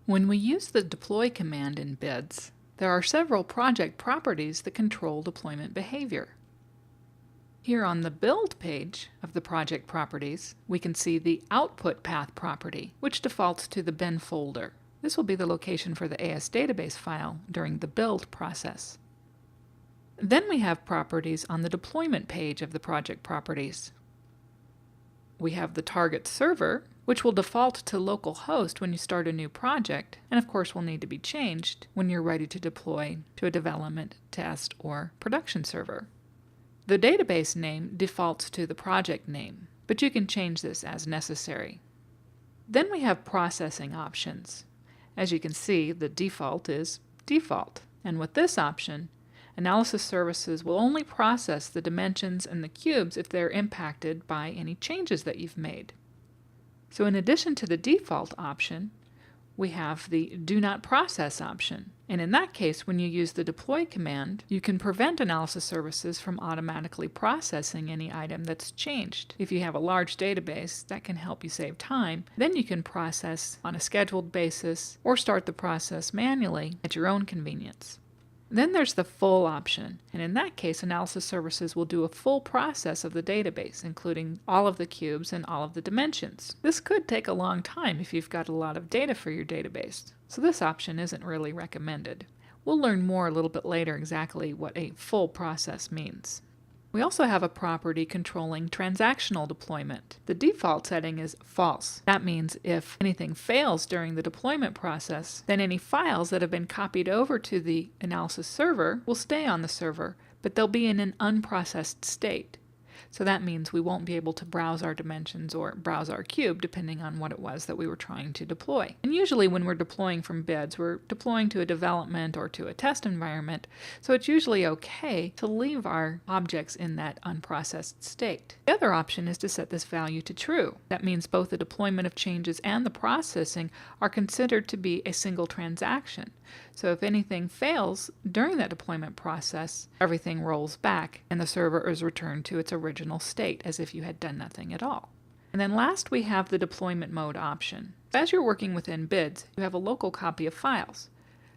When we use the deploy command in BIDS, there are several project properties that control deployment behavior. Here on the Build page of the project properties, we can see the Output Path property, which defaults to the bin folder. This will be the location for the AS database file during the build process. Then we have properties on the Deployment page of the project properties. We have the target server, which will default to localhost when you start a new project, and of course will need to be changed when you're ready to deploy to a development, test, or production server. The database name defaults to the project name, but you can change this as necessary. Then we have processing options. As you can see, the default is default, and with this option, Analysis Services will only process the dimensions and the cubes if they're impacted by any changes that you've made. So in addition to the default option, we have the Do Not Process option. And in that case, when you use the deploy command, you can prevent Analysis Services from automatically processing any item that's changed. If you have a large database, that can help you save time. Then you can process on a scheduled basis or start the process manually at your own convenience. Then there's the full option, and in that case, Analysis Services will do a full process of the database, including all of the cubes and all of the dimensions. This could take a long time if you've got a lot of data for your database, so this option isn't really recommended. We'll learn more a little bit later exactly what a full process means. We also have a property controlling transactional deployment. The default setting is false. That means if anything fails during the deployment process, then any files that have been copied over to the analysis server will stay on the server, but they'll be in an unprocessed state. So that means we won't be able to browse our dimensions or browse our cube depending on what it was that we were trying to deploy. And usually when we're deploying from BIDS, we're deploying to a development or to a test environment, so it's usually okay to leave our objects in that unprocessed state. The other option is to set this value to true. That means both the deployment of changes and the processing are considered to be a single transaction. So if anything fails during that deployment process, everything rolls back and the server is returned to its original state as if you had done nothing at all. And then last we have the deployment mode option. As you're working within BIDS, you have a local copy of files.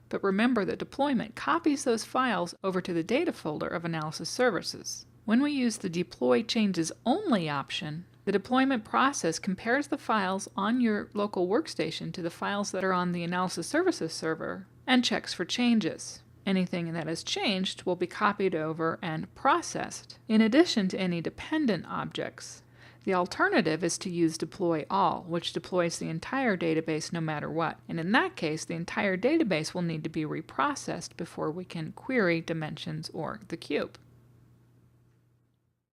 But remember that deployment copies those files over to the data folder of Analysis Services. When we use the Deploy Changes Only option, the deployment process compares the files on your local workstation to the files that are on the Analysis Services server and checks for changes. Anything that has changed will be copied over and processed, in addition to any dependent objects. The alternative is to use Deploy All, which deploys the entire database no matter what. And in that case, the entire database will need to be reprocessed before we can query dimensions or the cube.